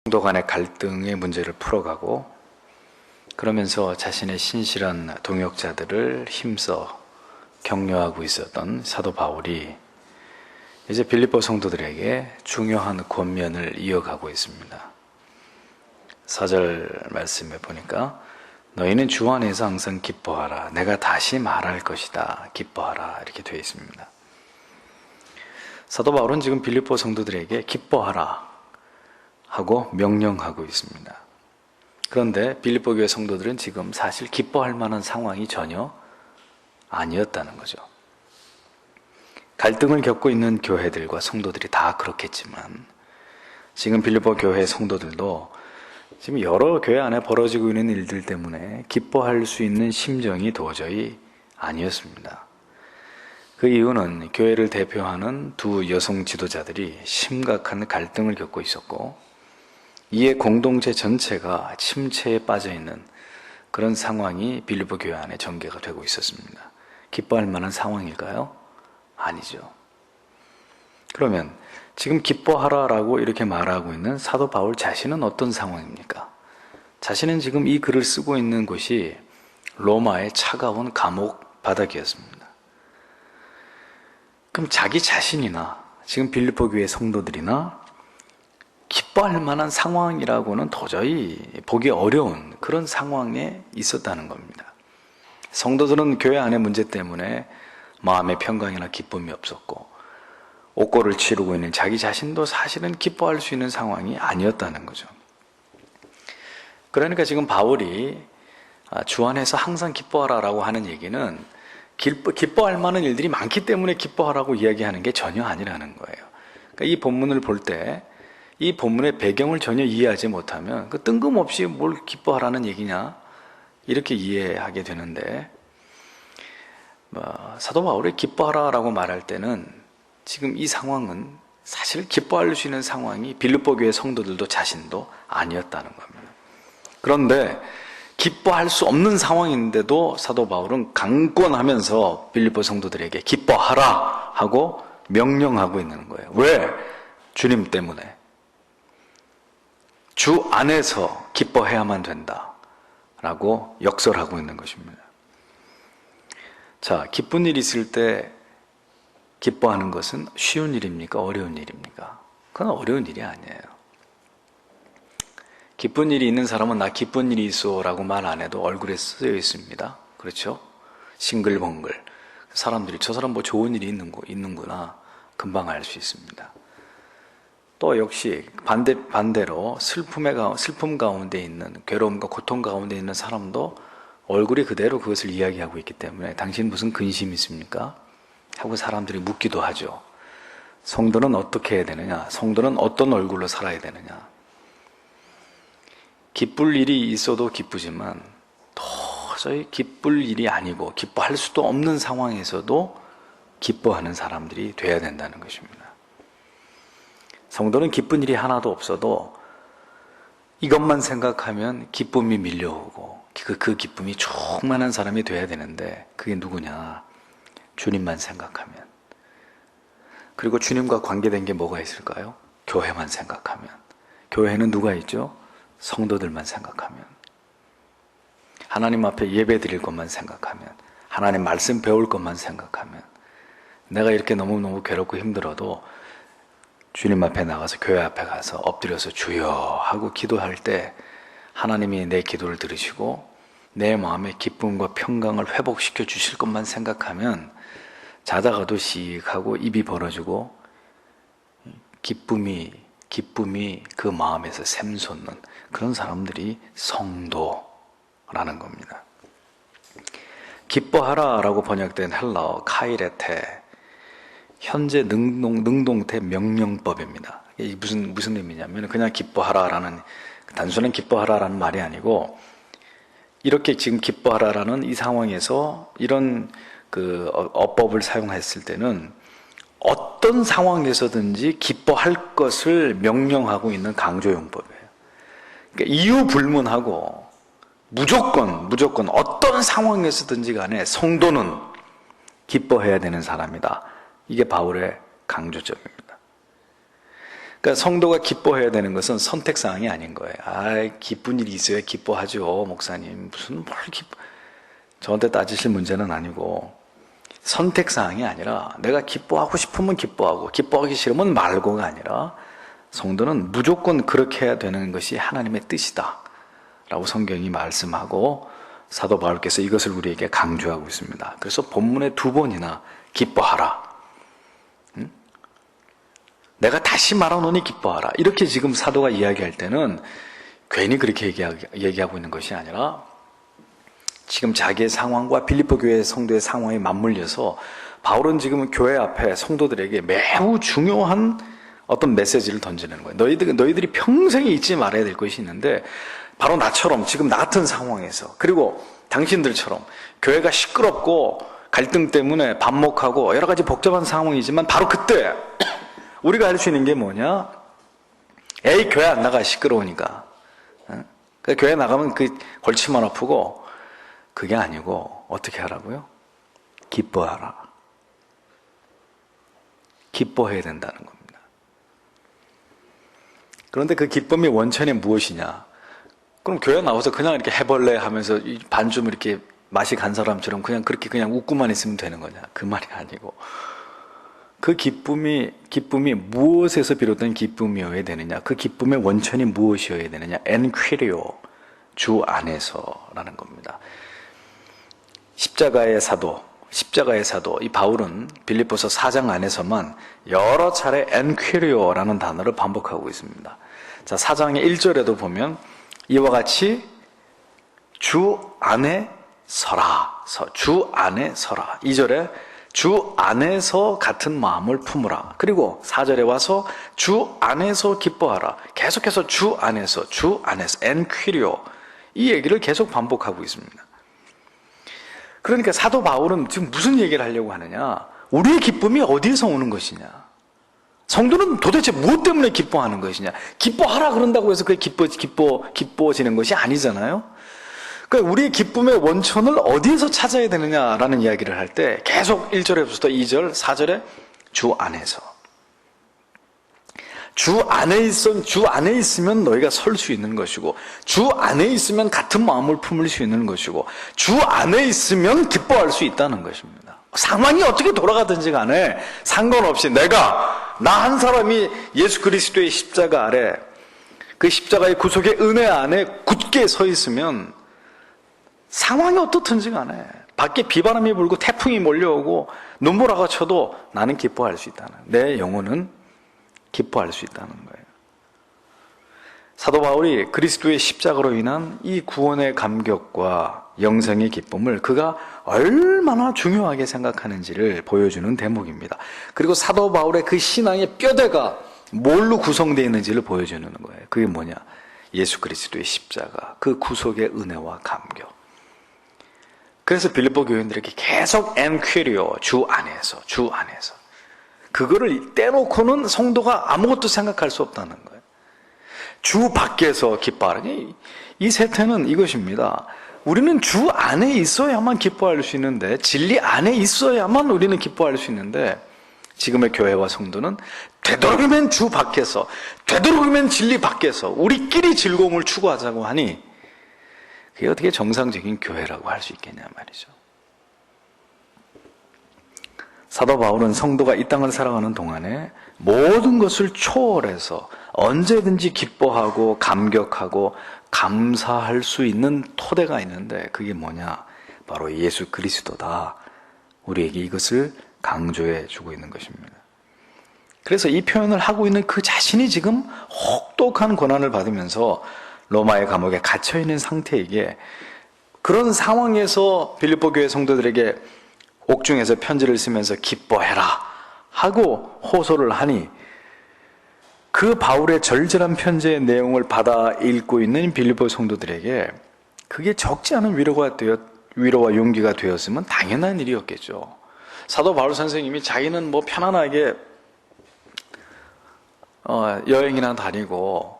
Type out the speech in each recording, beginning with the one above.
성도 간의 갈등의 문제를 풀어가고 그러면서 자신의 신실한 동역자들을 힘써 격려하고 있었던 사도 바울이 이제 빌립보 성도들에게 중요한 권면을 이어가고 있습니다. 4절 말씀에 보니까 너희는 주 안에서 항상 기뻐하라. 내가 다시 말할 것이다. 기뻐하라. 이렇게 되어 있습니다. 사도 바울은 지금 빌립보 성도들에게 기뻐하라 하고 명령하고 있습니다. 그런데 빌립보 교회 성도들은 지금 사실 기뻐할 만한 상황이 전혀 아니었다는 거죠. 갈등을 겪고 있는 교회들과 성도들이 다 그렇겠지만 지금 빌립보 교회 성도들도 지금 여러 교회 안에 벌어지고 있는 일들 때문에 기뻐할 수 있는 심정이 도저히 아니었습니다. 그 이유는 교회를 대표하는 두 여성 지도자들이 심각한 갈등을 겪고 있었고 이에 공동체 전체가 침체에 빠져 있는 그런 상황이 빌립보 교회 안에 전개가 되고 있었습니다. 기뻐할 만한 상황일까요? 아니죠. 그러면 지금 기뻐하라라고 이렇게 말하고 있는 사도 바울 자신은 어떤 상황입니까? 자신은 지금 이 글을 쓰고 있는 곳이 로마의 차가운 감옥 바닥이었습니다. 그럼 자기 자신이나 지금 빌립보 교회 성도들이나 기뻐할 만한 상황이라고는 도저히 보기 어려운 그런 상황에 있었다는 겁니다. 성도들은 교회 안의 문제 때문에 마음의 평강이나 기쁨이 없었고 옥고를 치르고 있는 자기 자신도 사실은 기뻐할 수 있는 상황이 아니었다는 거죠. 그러니까 지금 바울이 주 안에서 항상 기뻐하라라고 하는 얘기는 기뻐할 만한 일들이 많기 때문에 기뻐하라고 이야기하는 게 전혀 아니라는 거예요. 그러니까 이 본문을 볼 때 이 본문의 배경을 전혀 이해하지 못하면 그 뜬금없이 뭘 기뻐하라는 얘기냐 이렇게 이해하게 되는데 사도 바울이 기뻐하라라고 말할 때는 지금 이 상황은 사실 기뻐할 수 있는 상황이 빌립보 교회 성도들도 자신도 아니었다는 겁니다. 그런데 기뻐할 수 없는 상황인데도 사도 바울은 강권하면서 빌립보 성도들에게 기뻐하라 하고 명령하고 있는 거예요. 왜? 주님 때문에. 주 안에서 기뻐해야만 된다라고 역설하고 있는 것입니다. 자, 기쁜 일이 있을 때 기뻐하는 것은 쉬운 일입니까? 어려운 일입니까? 그건 어려운 일이 아니에요. 기쁜 일이 있는 사람은 나 기쁜 일이 있어 라고 말 안 해도 얼굴에 쓰여 있습니다. 그렇죠? 싱글벙글. 사람들이 저 사람 뭐 좋은 일이 있는구나 금방 알 수 있습니다. 또 역시 반대로 슬픔 가운데 있는 괴로움과 고통 가운데 있는 사람도 얼굴이 그대로 그것을 이야기하고 있기 때문에 당신 무슨 근심이 있습니까? 하고 사람들이 묻기도 하죠. 성도는 어떻게 해야 되느냐? 성도는 어떤 얼굴로 살아야 되느냐? 기쁠 일이 있어도 기쁘지만 도저히 기쁠 일이 아니고 기뻐할 수도 없는 상황에서도 기뻐하는 사람들이 돼야 된다는 것입니다. 성도는 기쁜 일이 하나도 없어도 이것만 생각하면 기쁨이 밀려오고 그 기쁨이 충만한 사람이 돼야 되는데 그게 누구냐? 주님만 생각하면. 그리고 주님과 관계된 게 뭐가 있을까요? 교회만 생각하면. 교회는 누가 있죠? 성도들만 생각하면. 하나님 앞에 예배 드릴 것만 생각하면. 하나님 말씀 배울 것만 생각하면. 내가 이렇게 너무너무 괴롭고 힘들어도 주님 앞에 나가서 교회 앞에 가서 엎드려서 주여 하고 기도할 때 하나님이 내 기도를 들으시고 내 마음의 기쁨과 평강을 회복시켜 주실 것만 생각하면 자다가도 씩 하고 입이 벌어지고 기쁨이 그 마음에서 샘솟는 그런 사람들이 성도라는 겁니다. 기뻐하라 라고 번역된 헬라어 카이레테, 현재 능동태 명령법입니다. 이게 무슨 의미냐면 그냥 기뻐하라라는 단순한 기뻐하라라는 말이 아니고 이렇게 지금 기뻐하라라는 이 상황에서 이런 그 어법을 사용했을 때는 어떤 상황에서든지 기뻐할 것을 명령하고 있는 강조용법이에요. 그러니까 이유 불문하고 무조건 어떤 상황에서든지 간에 성도는 기뻐해야 되는 사람이다. 이게 바울의 강조점입니다. 그러니까 성도가 기뻐해야 되는 것은 선택사항이 아닌 거예요. 기쁜 일이 있어야 기뻐하죠, 목사님. 무슨 뭘 기뻐. 저한테 따지실 문제는 아니고, 선택사항이 아니라 내가 기뻐하고 싶으면 기뻐하고 기뻐하기 싫으면 말고가 아니라 성도는 무조건 그렇게 해야 되는 것이 하나님의 뜻이다 라고 성경이 말씀하고 사도 바울께서 이것을 우리에게 강조하고 있습니다. 그래서 본문에 2번이나 기뻐하라, 내가 다시 말하노니 기뻐하라, 이렇게 지금 사도가 이야기할 때는 괜히 그렇게 얘기하고 있는 것이 아니라 지금 자기의 상황과 빌립보 교회 성도의 상황에 맞물려서 바울은 지금 교회 앞에 성도들에게 매우 중요한 어떤 메시지를 던지는 거예요. 너희들이 평생에 잊지 말아야 될 것이 있는데, 바로 나처럼 지금 나 같은 상황에서, 그리고 당신들처럼 교회가 시끄럽고 갈등 때문에 반목하고 여러 가지 복잡한 상황이지만 바로 그때 우리가 할 수 있는 게 뭐냐? 에이, 교회 안 나가, 시끄러우니까. 그러니까 교회 나가면 그 골치만 아프고, 그게 아니고 어떻게 하라고요? 기뻐하라. 기뻐해야 된다는 겁니다. 그런데 그 기쁨이 원천이 무엇이냐? 그럼 교회 나와서 그냥 이렇게 해벌레 하면서 반쯤 이렇게 맛이 간 사람처럼 그냥 그렇게 그냥 웃고만 있으면 되는 거냐? 그 말이 아니고, 그 기쁨이 무엇에서 비롯된 기쁨이어야 되느냐? 그 기쁨의 원천이 무엇이어야 되느냐? 엔퀴리오, 주 안에서라는 겁니다. 십자가의 사도, 이 바울은 빌립보서 4장 안에서만 여러 차례 엔퀴리오라는 단어를 반복하고 있습니다. 자, 4장의 1절에도 보면 이와 같이 주 안에 서라, 주 안에 서라. 2절에 주 안에서 같은 마음을 품으라. 그리고 4절에 와서 주 안에서 기뻐하라. 계속해서 주 안에서, 엔퀴리오, 이 얘기를 계속 반복하고 있습니다. 그러니까 사도 바울은 지금 무슨 얘기를 하려고 하느냐? 우리의 기쁨이 어디에서 오는 것이냐? 성도는 도대체 무엇 때문에 기뻐하는 것이냐? 기뻐하라 그런다고 해서 그게 기뻐지는 것이 아니잖아요? 그러니까 우리의 기쁨의 원천을 어디에서 찾아야 되느냐라는 이야기를 할 때 계속 1절에부터 2절, 4절에 주 안에서. 주 안에 있으면 너희가 설 수 있는 것이고, 주 안에 있으면 같은 마음을 품을 수 있는 것이고, 주 안에 있으면 기뻐할 수 있다는 것입니다. 상황이 어떻게 돌아가든지 간에 상관없이 나 한 사람이 예수 그리스도의 십자가 아래, 그 십자가의 구속의 은혜 안에 굳게 서 있으면 상황이 어떻든지 간에 밖에 비바람이 불고 태풍이 몰려오고 눈보라가 쳐도 나는 기뻐할 수 있다는, 내 영혼은 기뻐할 수 있다는 거예요. 사도 바울이 그리스도의 십자가로 인한 이 구원의 감격과 영생의 기쁨을 그가 얼마나 중요하게 생각하는지를 보여주는 대목입니다. 그리고 사도 바울의 그 신앙의 뼈대가 뭘로 구성되어 있는지를 보여주는 거예요. 그게 뭐냐? 예수 그리스도의 십자가, 그 구속의 은혜와 감격. 그래서 빌립보 교인들에게 계속 엔퀴리오, 주 안에서. 그거를 떼놓고는 성도가 아무것도 생각할 수 없다는 거예요. 주 밖에서 기뻐하라. 이 세태는 이것입니다. 우리는 주 안에 있어야만 기뻐할 수 있는데, 진리 안에 있어야만 우리는 기뻐할 수 있는데, 지금의 교회와 성도는 되도록이면 주 밖에서, 되도록이면 진리 밖에서 우리끼리 즐거움을 추구하자고 하니, 그게 어떻게 정상적인 교회라고 할 수 있겠냐 말이죠. 사도 바울은 성도가 이 땅을 살아가는 동안에 모든 것을 초월해서 언제든지 기뻐하고 감격하고 감사할 수 있는 토대가 있는데, 그게 뭐냐? 바로 예수 그리스도다. 우리에게 이것을 강조해 주고 있는 것입니다. 그래서 이 표현을 하고 있는 그 자신이 지금 혹독한 고난을 받으면서 로마의 감옥에 갇혀 있는 상태이기에, 그런 상황에서 빌립보 교회 성도들에게 옥중에서 편지를 쓰면서 기뻐해라 하고 호소를 하니, 그 바울의 절절한 편지의 내용을 받아 읽고 있는 빌립보 성도들에게 그게 적지 않은 위로와 용기가 되었으면 당연한 일이었겠죠. 사도 바울 선생님이 자기는 편안하게 여행이나 다니고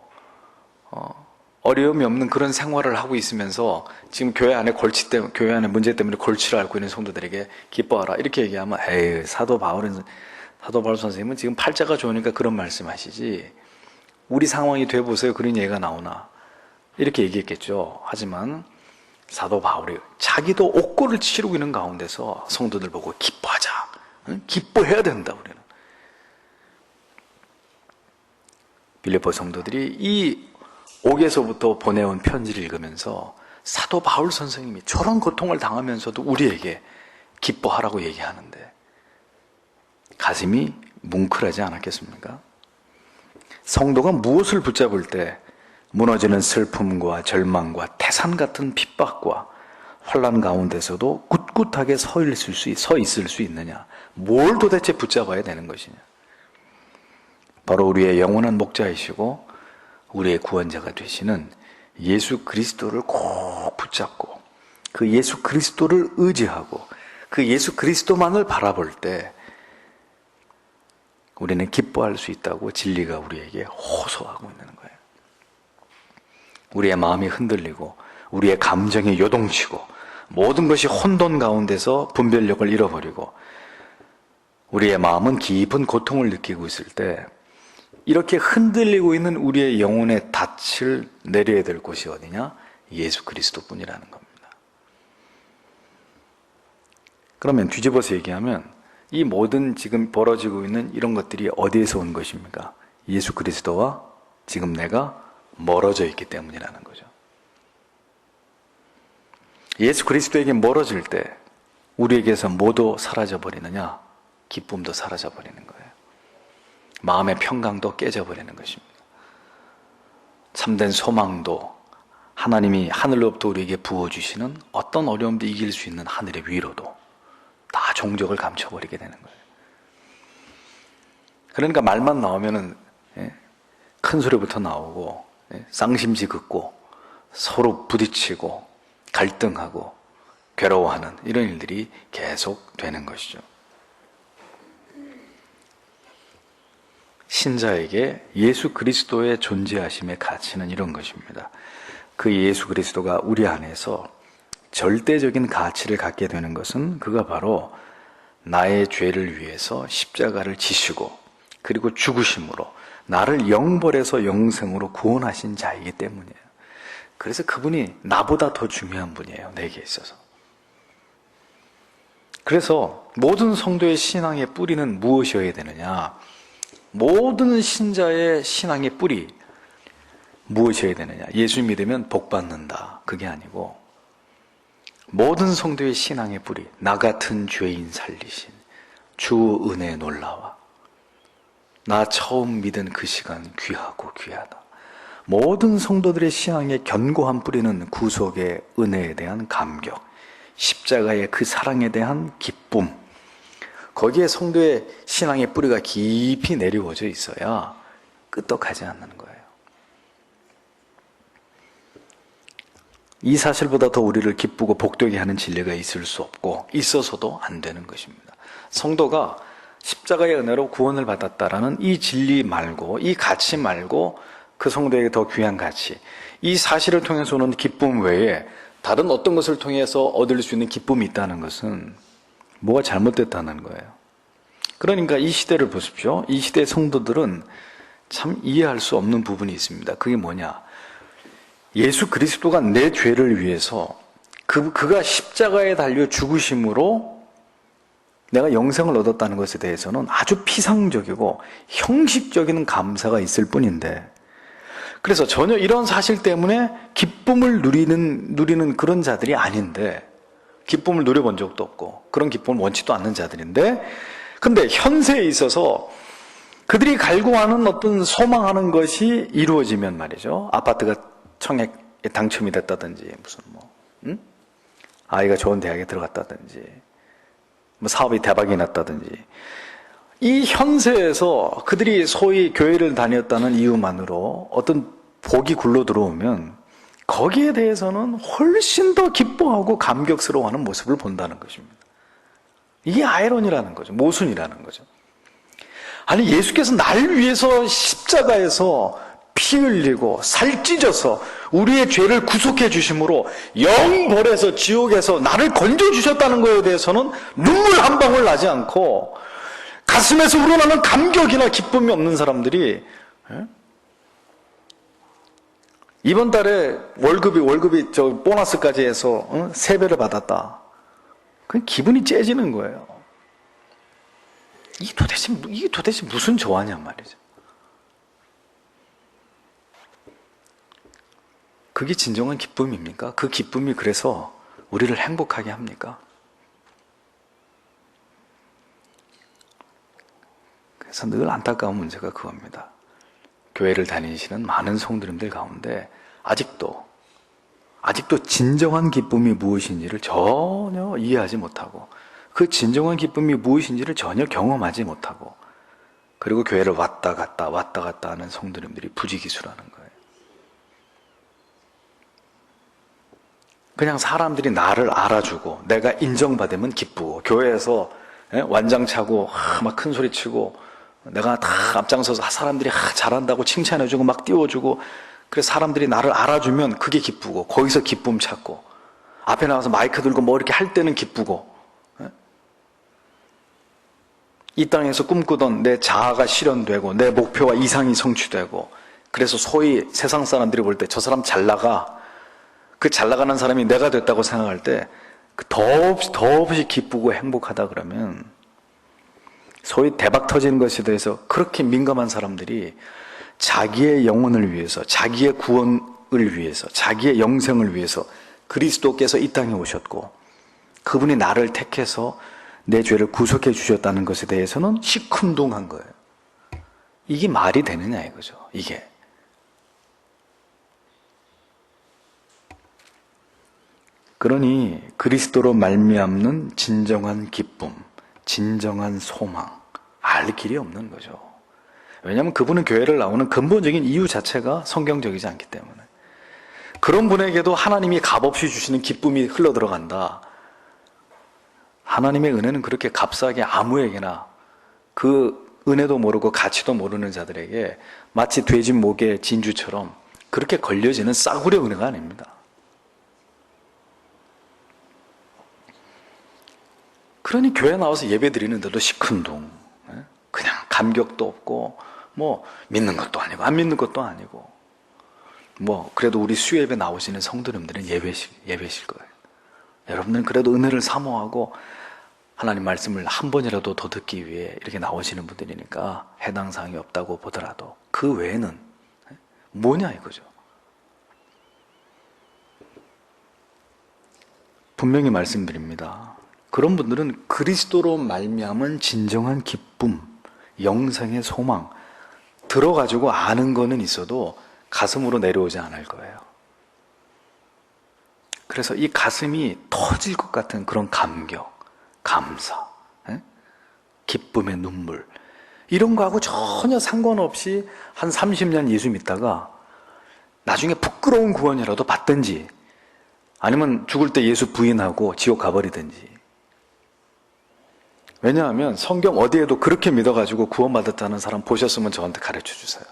어려움이 없는 그런 생활을 하고 있으면서 지금 교회 안에 문제 때문에 골치를 앓고 있는 성도들에게 기뻐하라 이렇게 얘기하면, 에이, 사도 바울 선생님은 지금 팔자가 좋으니까 그런 말씀하시지, 우리 상황이 돼보세요. 그런 얘기가 나오나? 이렇게 얘기했겠죠. 하지만 사도 바울이 자기도 옥고를 치르고 있는 가운데서 성도들 보고 기뻐하자. 응? 기뻐해야 된다, 우리는. 빌립보 성도들이 이 옥에서부터 보내온 편지를 읽으면서 사도 바울 선생님이 저런 고통을 당하면서도 우리에게 기뻐하라고 얘기하는데 가슴이 뭉클하지 않았겠습니까? 성도가 무엇을 붙잡을 때 무너지는 슬픔과 절망과 태산 같은 핍박과 환난 가운데서도 꿋꿋하게 서 있을 수 있느냐? 뭘 도대체 붙잡아야 되는 것이냐? 바로 우리의 영원한 목자이시고 우리의 구원자가 되시는 예수 그리스도를 꼭 붙잡고 그 예수 그리스도를 의지하고 그 예수 그리스도만을 바라볼 때 우리는 기뻐할 수 있다고 진리가 우리에게 호소하고 있는 거예요. 우리의 마음이 흔들리고 우리의 감정이 요동치고 모든 것이 혼돈 가운데서 분별력을 잃어버리고 우리의 마음은 깊은 고통을 느끼고 있을 때 이렇게 흔들리고 있는 우리의 영혼의 닻을 내려야 될 곳이 어디냐? 예수 그리스도뿐이라는 겁니다. 그러면 뒤집어서 얘기하면 이 모든 지금 벌어지고 있는 이런 것들이 어디에서 온 것입니까? 예수 그리스도와 지금 내가 멀어져 있기 때문이라는 거죠. 예수 그리스도에게 멀어질 때 우리에게서 뭐도 사라져버리느냐? 기쁨도 사라져버리는 거예요. 마음의 평강도 깨져버리는 것입니다. 참된 소망도 하나님이 하늘로부터 우리에게 부어주시는 어떤 어려움도 이길 수 있는 하늘의 위로도 다 종적을 감춰버리게 되는 거예요. 그러니까 말만 나오면은 큰 소리부터 나오고 쌍심지 긋고 서로 부딪히고 갈등하고 괴로워하는 이런 일들이 계속 되는 것이죠. 신자에게 예수 그리스도의 존재하심의 가치는 이런 것입니다. 그 예수 그리스도가 우리 안에서 절대적인 가치를 갖게 되는 것은 그가 바로 나의 죄를 위해서 십자가를 지시고 그리고 죽으심으로 나를 영벌에서 영생으로 구원하신 자이기 때문이에요. 그래서 그분이 나보다 더 중요한 분이에요. 내게 있어서. 그래서 모든 성도의 신앙의 뿌리는 무엇이어야 되느냐? 모든 신자의 신앙의 뿌리 무엇이어야 되느냐? 예수 믿으면 복 받는다. 그게 아니고 모든 성도의 신앙의 뿌리 나 같은 죄인 살리신 주 은혜에 놀라와 나 처음 믿은 그 시간 귀하고 귀하다. 모든 성도들의 신앙의 견고한 뿌리는 구속의 은혜에 대한 감격, 십자가의 그 사랑에 대한 기쁨, 거기에 성도의 신앙의 뿌리가 깊이 내려오져 있어야 끄떡하지 않는 거예요. 이 사실보다 더 우리를 기쁘고 복되게 하는 진리가 있을 수 없고 있어서도 안 되는 것입니다. 성도가 십자가의 은혜로 구원을 받았다라는 이 진리 말고 이 가치 말고 그 성도에게 더 귀한 가치, 이 사실을 통해서 오는 기쁨 외에 다른 어떤 것을 통해서 얻을 수 있는 기쁨이 있다는 것은 뭐가 잘못됐다는 거예요. 그러니까 이 시대를 보십시오. 이 시대의 성도들은 참 이해할 수 없는 부분이 있습니다. 그게 뭐냐? 예수 그리스도가 내 죄를 위해서 그가 십자가에 달려 죽으심으로 내가 영생을 얻었다는 것에 대해서는 아주 피상적이고 형식적인 감사가 있을 뿐인데, 그래서 전혀 이런 사실 때문에 기쁨을 누리는 그런 자들이 아닌데, 기쁨을 누려본 적도 없고 그런 기쁨을 원치도 않는 자들인데, 근데 현세에 있어서 그들이 갈구하는 어떤 소망하는 것이 이루어지면 말이죠. 아파트가 청약에 당첨이 됐다든지, 무슨 아이가 좋은 대학에 들어갔다든지, 사업이 대박이 났다든지, 이 현세에서 그들이 소위 교회를 다녔다는 이유만으로 어떤 복이 굴러 들어오면 거기에 대해서는 훨씬 더 기뻐하고 감격스러워하는 모습을 본다는 것입니다. 이게 아이러니라는 거죠. 모순이라는 거죠. 아니, 예수께서 날 위해서 십자가에서 피 흘리고 살 찢어서 우리의 죄를 구속해 주심으로 영벌에서 지옥에서 나를 건져 주셨다는 것에 대해서는 눈물 한 방울 나지 않고 가슴에서 우러나는 감격이나 기쁨이 없는 사람들이 이번 달에 월급이 저 보너스까지 해서 3배를 받았다. 그 기분이 째지는 거예요. 이게 도대체 무슨 조화냔 말이죠. 그게 진정한 기쁨입니까? 그 기쁨이 그래서 우리를 행복하게 합니까? 그래서 늘 안타까운 문제가 그겁니다. 교회를 다니시는 많은 성도님들 가운데 아직도 진정한 기쁨이 무엇인지를 전혀 이해하지 못하고 그 진정한 기쁨이 무엇인지를 전혀 경험하지 못하고 그리고 교회를 왔다 갔다 하는 성도님들이 부지기수라는 거예요. 그냥 사람들이 나를 알아주고 내가 인정받으면 기쁘고 교회에서 완장 차고 막 큰 소리 치고 내가 다 앞장서서 사람들이 잘한다고 칭찬해주고 막 띄워주고 그래서 사람들이 나를 알아주면 그게 기쁘고 거기서 기쁨 찾고 앞에 나와서 마이크 들고 뭐 이렇게 할 때는 기쁘고 이 땅에서 꿈꾸던 내 자아가 실현되고 내 목표와 이상이 성취되고 그래서 소위 세상 사람들이 볼 때 저 사람 잘 나가 그 잘 나가는 사람이 내가 됐다고 생각할 때 더없이 기쁘고 행복하다 그러면 소위 대박 터지는 것에 대해서 그렇게 민감한 사람들이 자기의 영혼을 위해서 자기의 구원을 위해서 자기의 영생을 위해서 그리스도께서 이 땅에 오셨고 그분이 나를 택해서 내 죄를 구속해 주셨다는 것에 대해서는 시큰둥한 거예요. 이게 말이 되느냐 이거죠. 이게 그러니 그리스도로 말미암는 진정한 기쁨, 진정한 소망 알 길이 없는 거죠. 왜냐하면 그분은 교회를 나오는 근본적인 이유 자체가 성경적이지 않기 때문에 그런 분에게도 하나님이 값없이 주시는 기쁨이 흘러들어간다. 하나님의 은혜는 그렇게 값싸게 아무에게나 그 은혜도 모르고 가치도 모르는 자들에게 마치 돼지 목에 진주처럼 그렇게 걸려지는 싸구려 은혜가 아닙니다. 그러니 교회 나와서 예배 드리는데도 시큰둥 그냥 감격도 없고 뭐 믿는 것도 아니고 안 믿는 것도 아니고 뭐 그래도 우리 수요예배 나오시는 성도님들은 예배실 거예요. 여러분들은 그래도 은혜를 사모하고 하나님 말씀을 한 번이라도 더 듣기 위해 이렇게 나오시는 분들이니까 해당 사항이 없다고 보더라도 그 외에는 뭐냐 이거죠. 분명히 말씀드립니다. 그런 분들은 그리스도로 말미암은 진정한 기쁨, 영생의 소망 들어가지고 아는 거는 있어도 가슴으로 내려오지 않을 거예요. 그래서 이 가슴이 터질 것 같은 그런 감격, 감사, 기쁨의 눈물 이런 거하고 전혀 상관없이 한 30년 예수 믿다가 나중에 부끄러운 구원이라도 받든지 아니면 죽을 때 예수 부인하고 지옥 가버리든지. 왜냐하면 성경 어디에도 그렇게 믿어가지고 구원받았다는 사람 보셨으면 저한테 가르쳐 주세요.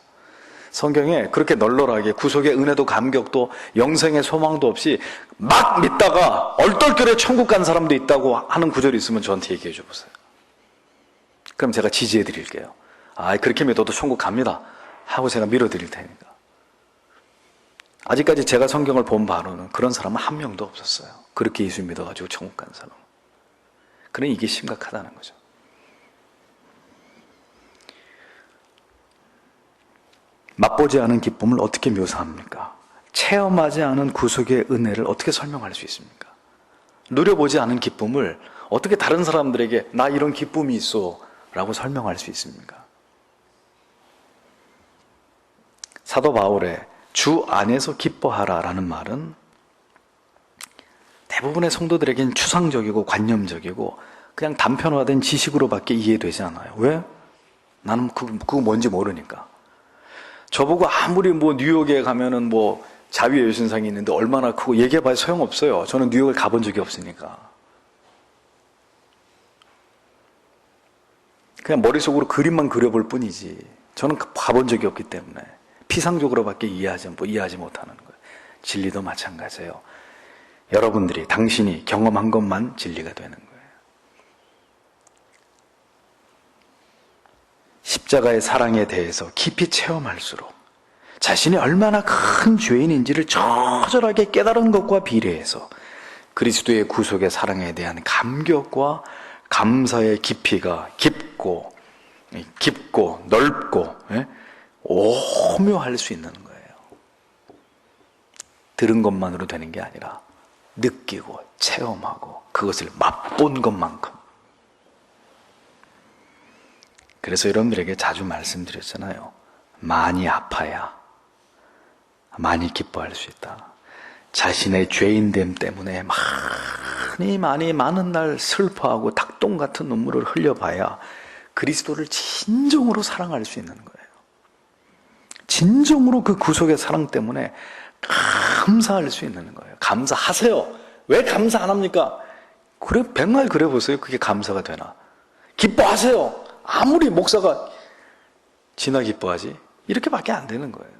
성경에 그렇게 널널하게 구속의 은혜도 감격도 영생의 소망도 없이 막 믿다가 얼떨결에 천국 간 사람도 있다고 하는 구절이 있으면 저한테 얘기해 줘 보세요. 그럼 제가 지지해 드릴게요. 그렇게 믿어도 천국 갑니다 하고 제가 밀어 드릴 테니까. 아직까지 제가 성경을 본 바로는 그런 사람은 한 명도 없었어요. 그렇게 예수 믿어가지고 천국 간 사람. 그러니 이게 심각하다는 거죠. 맛보지 않은 기쁨을 어떻게 묘사합니까? 체험하지 않은 구속의 은혜를 어떻게 설명할 수 있습니까? 누려보지 않은 기쁨을 어떻게 다른 사람들에게 나 이런 기쁨이 있어 라고 설명할 수 있습니까? 사도 바울의 주 안에서 기뻐하라 라는 말은 대부분의 성도들에겐 추상적이고 관념적이고 그냥 단편화된 지식으로밖에 이해되지 않아요. 왜? 나는 그거 뭔지 모르니까. 저보고 아무리 뉴욕에 가면은 자유의 여신상이 있는데 얼마나 크고 얘기해봐야 소용없어요. 저는 뉴욕을 가본 적이 없으니까. 그냥 머릿속으로 그림만 그려볼 뿐이지. 저는 가본 적이 없기 때문에 피상적으로밖에 이해하지 못하는 거예요. 진리도 마찬가지예요. 여러분들이 당신이 경험한 것만 진리가 되는 거예요. 십자가의 사랑에 대해서 깊이 체험할수록 자신이 얼마나 큰 죄인인지를 처절하게 깨달은 것과 비례해서 그리스도의 구속의 사랑에 대한 감격과 감사의 깊이가 깊고 넓고 오묘할 수 있는 거예요. 들은 것만으로 되는 게 아니라 느끼고 체험하고 그것을 맛본 것만큼. 그래서 여러분들에게 자주 말씀드렸잖아요. 많이 아파야 많이 기뻐할 수 있다. 자신의 죄인됨 때문에 많은 날 슬퍼하고 닭똥 같은 눈물을 흘려봐야 그리스도를 진정으로 사랑할 수 있는 거예요. 진정으로 그 구속의 사랑 때문에 감사할 수 있는 거예요. 감사하세요. 왜 감사 안 합니까? 그래, 백날 그래 보세요. 그게 감사가 되나? 기뻐하세요. 아무리 목사가 지나 기뻐하지? 이렇게밖에 안 되는 거예요.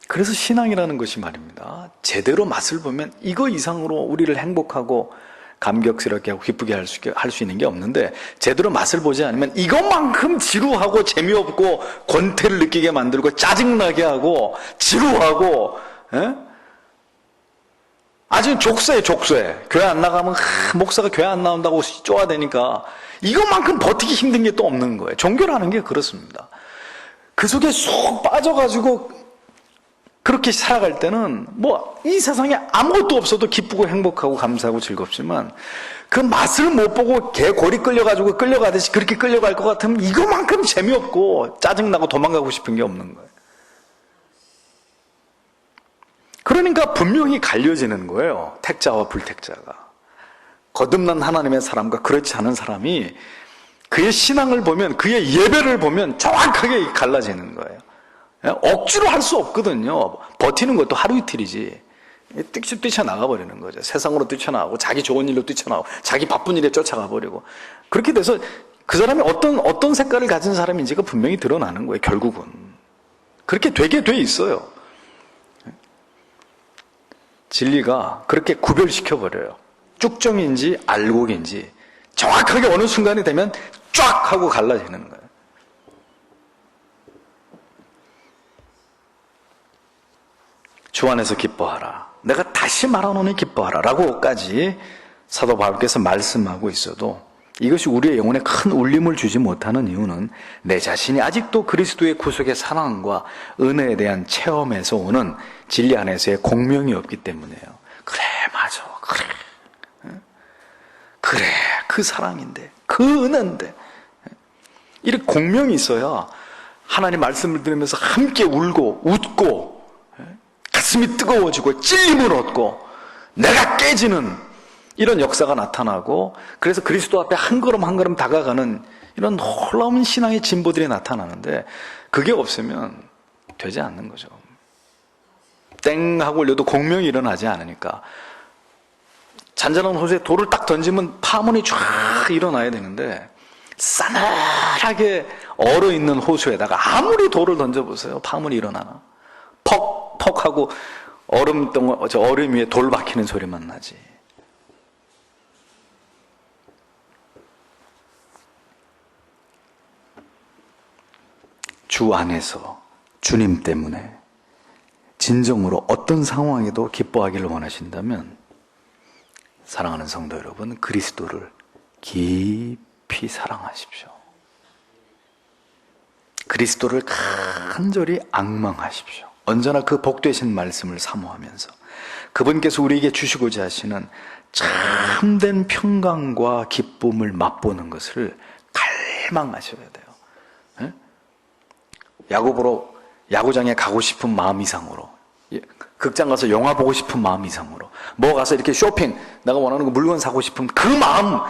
그래서 신앙이라는 것이 말입니다. 제대로 맛을 보면 이거 이상으로 우리를 행복하고 감격스럽게 하고 기쁘게 할 수 있는 게 없는데, 제대로 맛을 보지 않으면 이것만큼 지루하고 재미없고 권태를 느끼게 만들고 짜증나게 하고 지루하고, 아직 족쇄. 교회 안 나가면 목사가 교회 안 나온다고 쪼아대니까 이것만큼 버티기 힘든 게 또 없는 거예요. 종교라는 게 그렇습니다. 그 속에 쏙 빠져가지고 그렇게 살아갈 때는 이 세상에 아무것도 없어도 기쁘고 행복하고 감사하고 즐겁지만, 그 맛을 못 보고 개골이 끌려가지고 끌려가듯이 그렇게 끌려갈 것 같으면 이거만큼 재미없고 짜증나고 도망가고 싶은 게 없는 거예요. 그러니까 분명히 갈려지는 거예요. 택자와 불택자가. 거듭난 하나님의 사람과 그렇지 않은 사람이 그의 신앙을 보면, 그의 예배를 보면 정확하게 갈라지는 거예요. 억지로 할 수 없거든요. 버티는 것도 하루 이틀이지. 뛰쳐나가 버리는 거죠. 세상으로 뛰쳐나가고 자기 좋은 일로 뛰쳐나가고 자기 바쁜 일에 쫓아가 버리고, 그렇게 돼서 그 사람이 어떤 색깔을 가진 사람인지가 분명히 드러나는 거예요. 결국은 그렇게 되게 돼 있어요. 진리가 그렇게 구별시켜 버려요. 쭉정인지 알곡인지 정확하게 어느 순간이 되면 쫙 하고 갈라지는 거예요. 주 안에서 기뻐하라. 내가 다시 말하노니 기뻐하라 라고까지 사도 바울께서 말씀하고 있어도 이것이 우리의 영혼에 큰 울림을 주지 못하는 이유는 내 자신이 아직도 그리스도의 구속의 사랑과 은혜에 대한 체험에서 오는 진리 안에서의 공명이 없기 때문이에요. 그래, 맞아. 그래, 그 사랑인데, 그 은혜인데. 이렇게 공명이 있어야 하나님 말씀을 들으면서 함께 울고 웃고 가슴이 뜨거워지고 찔림을 얻고 내가 깨지는 이런 역사가 나타나고, 그래서 그리스도 앞에 한 걸음 한 걸음 다가가는 이런 놀라운 신앙의 진보들이 나타나는데, 그게 없으면 되지 않는 거죠. 땡 하고 올려도 공명이 일어나지 않으니까. 잔잔한 호수에 돌을 딱 던지면 파문이 쫙 일어나야 되는데, 싸늘하게 얼어있는 호수에다가 아무리 돌을 던져보세요. 파문이 일어나나? 퍽 하고 얼음 위에 돌 박히는 소리만 나지. 주 안에서 주님 때문에 진정으로 어떤 상황에도 기뻐하기를 원하신다면, 사랑하는 성도 여러분, 그리스도를 깊이 사랑하십시오. 그리스도를 간절히 앙망하십시오. 언제나 그 복되신 말씀을 사모하면서 그분께서 우리에게 주시고자 하시는 참된 평강과 기쁨을 맛보는 것을 갈망하셔야 돼요. 야구 보러 야구장에 가고 싶은 마음 이상으로, 극장 가서 영화 보고 싶은 마음 이상으로, 가서 이렇게 쇼핑, 내가 원하는 거 물건 사고 싶은 그 마음,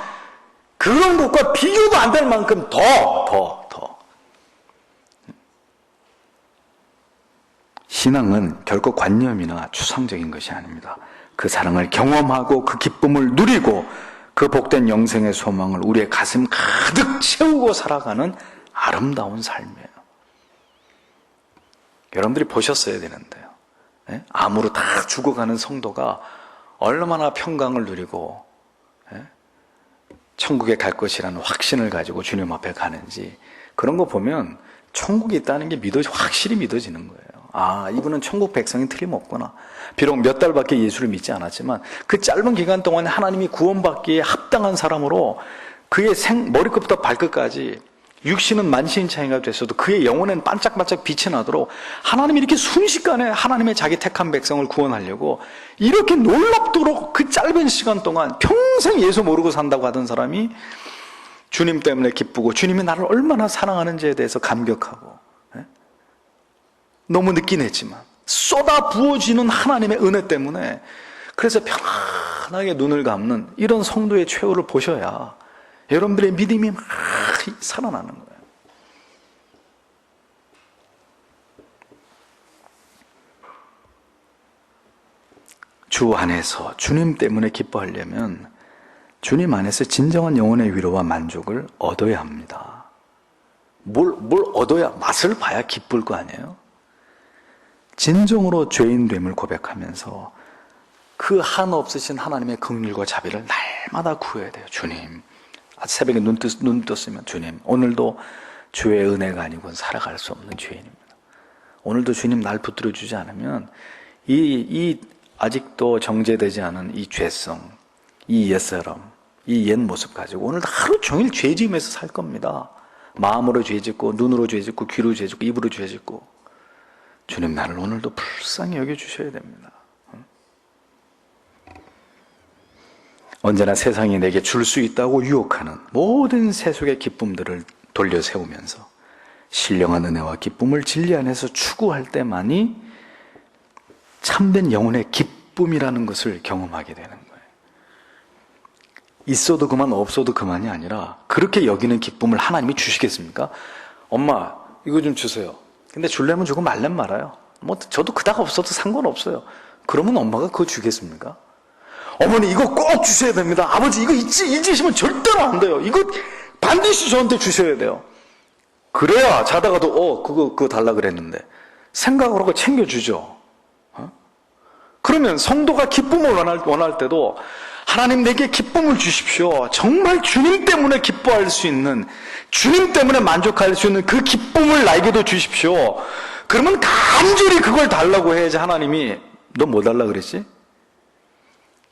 그런 것과 비교도 안 될 만큼 더. 신앙은 결코 관념이나 추상적인 것이 아닙니다. 그 사랑을 경험하고 그 기쁨을 누리고 그 복된 영생의 소망을 우리의 가슴 가득 채우고 살아가는 아름다운 삶이에요. 여러분들이 보셨어야 되는데요. 암으로 다 죽어가는 성도가 얼마나 평강을 누리고 천국에 갈 것이라는 확신을 가지고 주님 앞에 가는지, 그런 거 보면 천국이 있다는 게 확실히 믿어지는 거예요. 아, 이분은 천국 백성이 틀림없구나. 비록 몇 달밖에 예수를 믿지 않았지만 그 짧은 기간 동안에 하나님이 구원받기에 합당한 사람으로 그의 머리끝부터 발끝까지 육신은 만신창이가 됐어도 그의 영혼에는 반짝반짝 빛이 나도록 하나님이 이렇게 순식간에 하나님의 자기 택한 백성을 구원하려고 이렇게 놀랍도록 그 짧은 시간 동안 평생 예수 모르고 산다고 하던 사람이 주님 때문에 기쁘고 주님이 나를 얼마나 사랑하는지에 대해서 감격하고, 너무 늦긴 했지만 쏟아 부어지는 하나님의 은혜 때문에 그래서 편안하게 눈을 감는 이런 성도의 최후를 보셔야 여러분들의 믿음이 막 살아나는 거예요. 주 안에서 주님 때문에 기뻐하려면 주님 안에서 진정한 영혼의 위로와 만족을 얻어야 합니다. 뭘 얻어야, 맛을 봐야 기쁠 거 아니에요? 진정으로 죄인됨을 고백하면서 그 한없으신 하나님의 긍휼과 자비를 날마다 구해야 돼요. 주님, 새벽에 눈 떴으면 주님, 오늘도 주의 은혜가 아니고는 살아갈 수 없는 죄인입니다. 오늘도 주님 날 붙들어 주지 않으면 이 아직도 정제되지 않은 이 죄성, 이 옛사람, 이 옛 모습 가지고 오늘도 하루 종일 죄 지으면서 살 겁니다. 마음으로 죄 짓고, 눈으로 죄 짓고, 귀로 죄 짓고, 입으로 죄 짓고. 주님, 나를 오늘도 불쌍히 여겨주셔야 됩니다. 언제나 세상이 내게 줄 수 있다고 유혹하는 모든 세속의 기쁨들을 돌려 세우면서 신령한 은혜와 기쁨을 진리 안에서 추구할 때만이 참된 영혼의 기쁨이라는 것을 경험하게 되는 거예요. 있어도 그만 없어도 그만이 아니라 그렇게 여기는 기쁨을 하나님이 주시겠습니까? 엄마 이거 좀 주세요. 근데 줄려면 주고 말려면 말아요. 저도 그닥 없어도 상관없어요. 그러면 엄마가 그거 주겠습니까? 어머니 이거 꼭 주셔야 됩니다. 아버지 이거 잊으시면 절대로 안 돼요. 이거 반드시 저한테 주셔야 돼요. 그래야 자다가도 그거 달라 그랬는데 생각을 하고 챙겨주죠. 그러면 성도가 기쁨을 원할 때도 하나님 내게 기쁨을 주십시오. 정말 주님 때문에 기뻐할 수 있는, 주님 때문에 만족할 수 있는 그 기쁨을 나에게도 주십시오. 그러면 간절히 그걸 달라고 해야지 하나님이 너 뭐 달라 그랬지?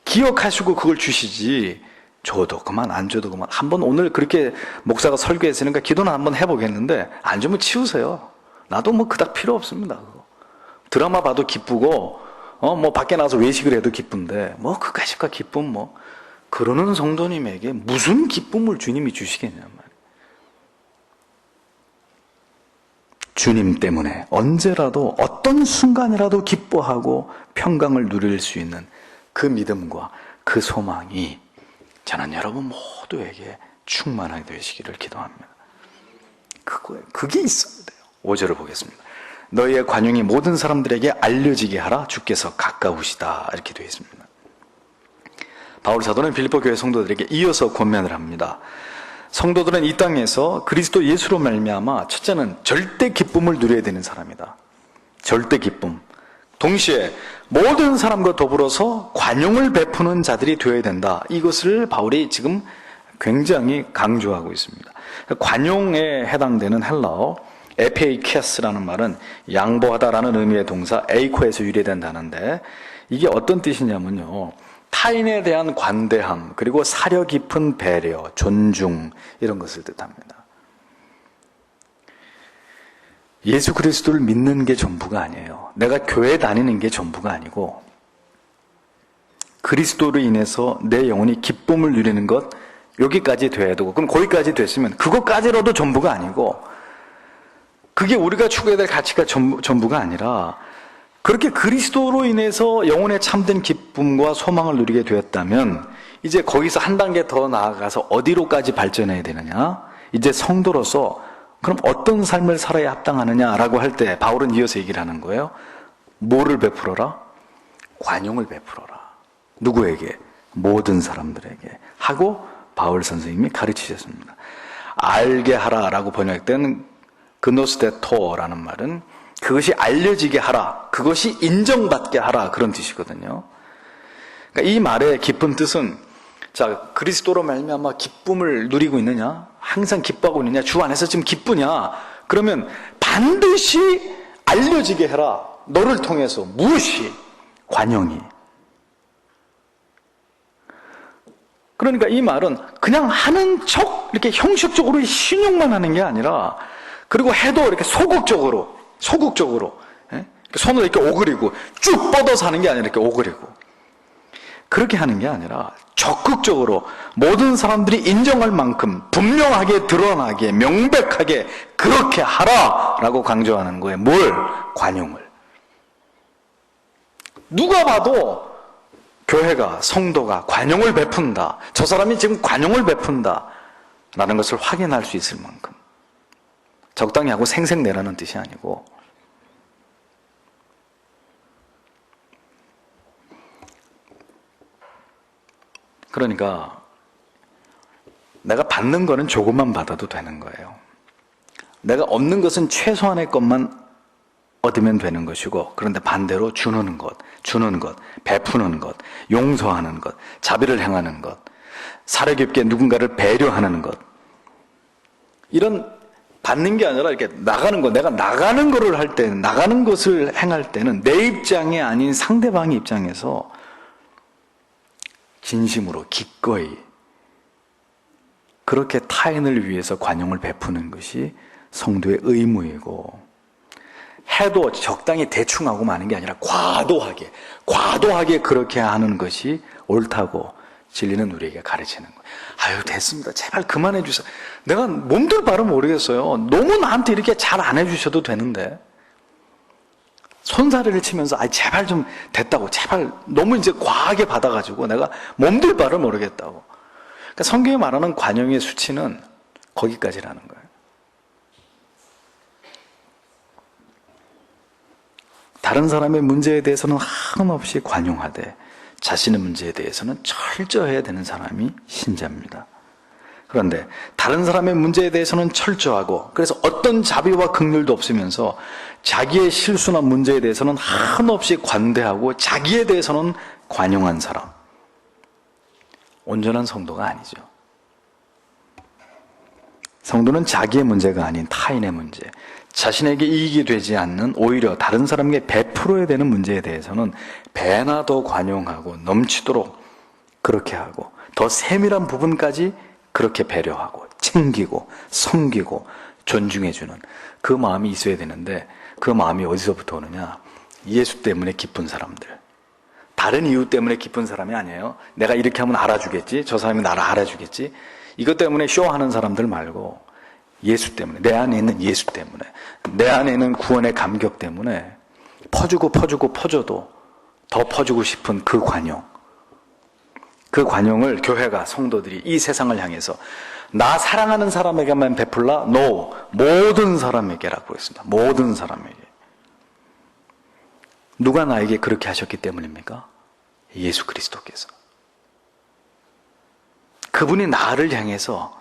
기억하시고 그걸 주시지. 줘도 그만 안 줘도 그만. 한번 오늘 그렇게 목사가 설교했으니까 기도는 한번 해보겠는데 안 주면 치우세요. 나도 그닥 필요 없습니다. 그거. 드라마 봐도 기쁘고 밖에 나가서 외식을 해도 기쁜데 그까짓과 기쁨 그러는 성도님에게 무슨 기쁨을 주님이 주시겠냔 말이에요. 주님 때문에 언제라도 어떤 순간이라도 기뻐하고 평강을 누릴 수 있는 그 믿음과 그 소망이 저는 여러분 모두에게 충만하게 되시기를 기도합니다. 그게 있어야 돼요. 5절을 보겠습니다. 너희의 관용이 모든 사람들에게 알려지게 하라. 주께서 가까우시다. 이렇게 되어 있습니다. 바울 사도는 빌립보 교회 성도들에게 이어서 권면을 합니다. 성도들은 이 땅에서 그리스도 예수로 말미암아 첫째는 절대 기쁨을 누려야 되는 사람이다. 절대 기쁨. 동시에 모든 사람과 더불어서 관용을 베푸는 자들이 되어야 된다. 이것을 바울이 지금 굉장히 강조하고 있습니다. 관용에 해당되는 헬라어 에페이케스라는 말은 양보하다라는 의미의 동사 에이코에서 유래된 단어인데 이게 어떤 뜻이냐면요. 타인에 대한 관대함, 그리고 사려 깊은 배려, 존중 이런 것을 뜻합니다. 예수 그리스도를 믿는 게 전부가 아니에요. 내가 교회 다니는 게 전부가 아니고 그리스도로 인해서 내 영혼이 기쁨을 누리는 것 여기까지 돼야 되고 그럼 거기까지 됐으면 그것까지라도 전부가 아니고 그게 우리가 추구해야 될 가치가 전부가 아니라 그렇게 그리스도로 인해서 영혼의 참된 기쁨과 소망을 누리게 되었다면 이제 거기서 한 단계 더 나아가서 어디로까지 발전해야 되느냐? 이제 성도로서 그럼 어떤 삶을 살아야 합당하느냐라고 할 때 바울은 이어서 얘기를 하는 거예요. 뭐를 베풀어라? 관용을 베풀어라. 누구에게? 모든 사람들에게 하고 바울 선생님이 가르치셨습니다. 알게 하라라고 번역된 그노스테토라는 말은 그것이 알려지게 하라, 그것이 인정받게 하라 그런 뜻이거든요. 그러니까 이 말의 깊은 뜻은 그리스도로 말미암아 기쁨을 누리고 있느냐? 항상 기뻐하고 있느냐? 주 안에서 지금 기쁘냐? 그러면 반드시 알려지게 해라. 너를 통해서. 무엇이? 관용이. 그러니까 이 말은 그냥 하는 척 이렇게 형식적으로 신용만 하는 게 아니라, 그리고 해도 이렇게 소극적으로 예? 손을 이렇게 오그리고 쭉 뻗어서 하는 게 아니라 이렇게 오그리고 그렇게 하는 게 아니라 적극적으로 모든 사람들이 인정할 만큼 분명하게 드러나게 명백하게 그렇게 하라라고 강조하는 거예요. 뭘? 관용을. 누가 봐도 교회가, 성도가 관용을 베푼다, 저 사람이 지금 관용을 베푼다 라는 것을 확인할 수 있을 만큼. 적당히 하고 생색내라는 뜻이 아니고, 그러니까 내가 받는 거는 조금만 받아도 되는 거예요. 내가 얻는 것은 최소한의 것만 얻으면 되는 것이고, 그런데 반대로 주는 것, 베푸는 것, 용서하는 것, 자비를 행하는 것, 사려 깊게 누군가를 배려하는 것, 이런 받는 게 아니라 이렇게 나가는 것, 내가 나가는 거를 할 때, 나가는 것을 행할 때는 내 입장이 아닌 상대방의 입장에서 진심으로 기꺼이 그렇게 타인을 위해서 관용을 베푸는 것이 성도의 의무이고, 해도 적당히 대충 하고 마는 게 아니라 과도하게 그렇게 하는 것이 옳다고 진리는 우리에게 가르치는 거예요. 아유, 됐습니다. 제발 그만해 주세요. 내가 몸둘 바를 모르겠어요. 너무 나한테 이렇게 잘 안 해주셔도 되는데. 손사래를 치면서 제발 좀 됐다고, 제발 너무 이제 과하게 받아가지고 내가 몸둘 바를 모르겠다고. 그러니까 성경이 말하는 관용의 수치는 거기까지라는 거예요. 다른 사람의 문제에 대해서는 한없이 관용하되 자신의 문제에 대해서는 철저해야 되는 사람이 신자입니다. 그런데 다른 사람의 문제에 대해서는 철저하고, 그래서 어떤 자비와 긍휼도 없으면서 자기의 실수나 문제에 대해서는 한없이 관대하고 자기에 대해서는 관용한 사람, 온전한 성도가 아니죠. 성도는 자기의 문제가 아닌 타인의 문제, 자신에게 이익이 되지 않는 오히려 다른 사람에게 베풀어야 되는 문제에 대해서는 배나 더 관용하고 넘치도록 그렇게 하고, 더 세밀한 부분까지 그렇게 배려하고 챙기고 섬기고 존중해주는 그 마음이 있어야 되는데, 그 마음이 어디서부터 오느냐? 예수 때문에 기쁜 사람들, 다른 이유 때문에 기쁜 사람이 아니에요. 내가 이렇게 하면 알아주겠지, 저 사람이 나를 알아주겠지, 이것 때문에 쇼하는 사람들 말고 예수 때문에, 내 안에 있는 예수 때문에, 내 안에 있는 구원의 감격 때문에 퍼줘도 더 퍼주고 싶은 그 관용, 그 관용을 교회가, 성도들이 이 세상을 향해서 나 사랑하는 사람에게만 베풀라? No, 모든 사람에게라고 했습니다. 모든 사람에게. 누가 나에게 그렇게 하셨기 때문입니까? 예수 그리스도께서. 그분이 나를 향해서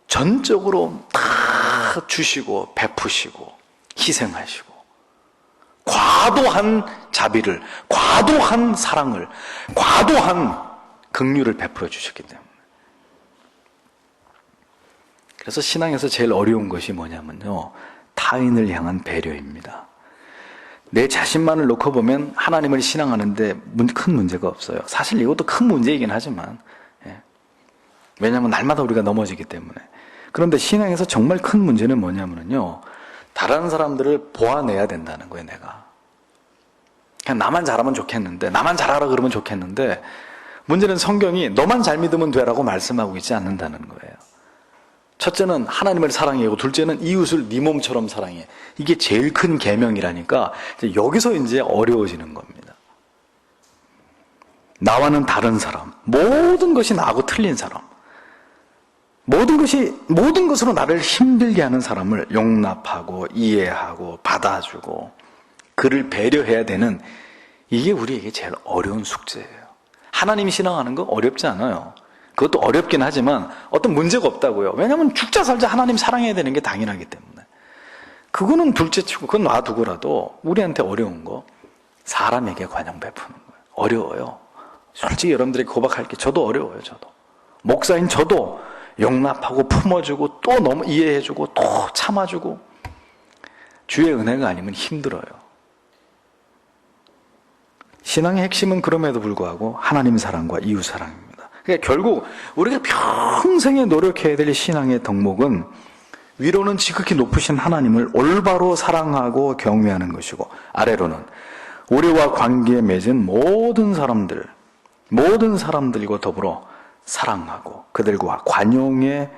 전적으로 다 주시고 베푸시고 희생하시고 과도한 자비를, 과도한 사랑을, 과도한 긍휼을 베풀어 주셨기 때문에. 그래서 신앙에서 제일 어려운 것이 뭐냐면요, 타인을 향한 배려입니다. 내 자신만을 놓고 보면 하나님을 신앙하는데 큰 문제가 없어요. 사실 이것도 큰 문제이긴 하지만, 왜냐하면 날마다 우리가 넘어지기 때문에. 그런데 신앙에서 정말 큰 문제는 뭐냐면요, 다른 사람들을 보아내야 된다는 거예요. 내가 그냥 나만 잘하면 좋겠는데, 나만 잘하라 그러면 좋겠는데, 문제는 성경이 너만 잘 믿으면 되라고 말씀하고 있지 않는다는 거예요. 첫째는 하나님을 사랑해고, 둘째는 이웃을 네 몸처럼 사랑해. 이게 제일 큰 계명이라니까 여기서 이제 어려워지는 겁니다. 나와는 다른 사람, 모든 것이 나하고 틀린 사람, 모든 것으로 나를 힘들게 하는 사람을 용납하고 이해하고 받아주고 그를 배려해야 되는, 이게 우리에게 제일 어려운 숙제예요. 하나님 신앙하는 거 어렵지 않아요. 그것도 어렵긴 하지만 어떤 문제가 없다고요. 왜냐하면 죽자 살자 하나님 사랑해야 되는 게 당연하기 때문에. 그거는 둘째치고 그건 놔두고라도 우리한테 어려운 거, 사람에게 관용 베푸는 거예요. 어려워요. 솔직히 여러분들에게 고백할게, 저도 어려워요. 저도 목사인 저도 용납하고 품어주고 또 너무 이해해주고 또 참아주고 주의 은혜가 아니면 힘들어요. 신앙의 핵심은 그럼에도 불구하고 하나님 사랑과 이웃 사랑입니다. 그러니까 결국 우리가 평생에 노력해야 될 신앙의 덕목은 위로는 지극히 높으신 하나님을 올바로 사랑하고 경외하는 것이고, 아래로는 우리와 관계에 맺은 모든 사람들과 더불어 사랑하고 그들과 관용의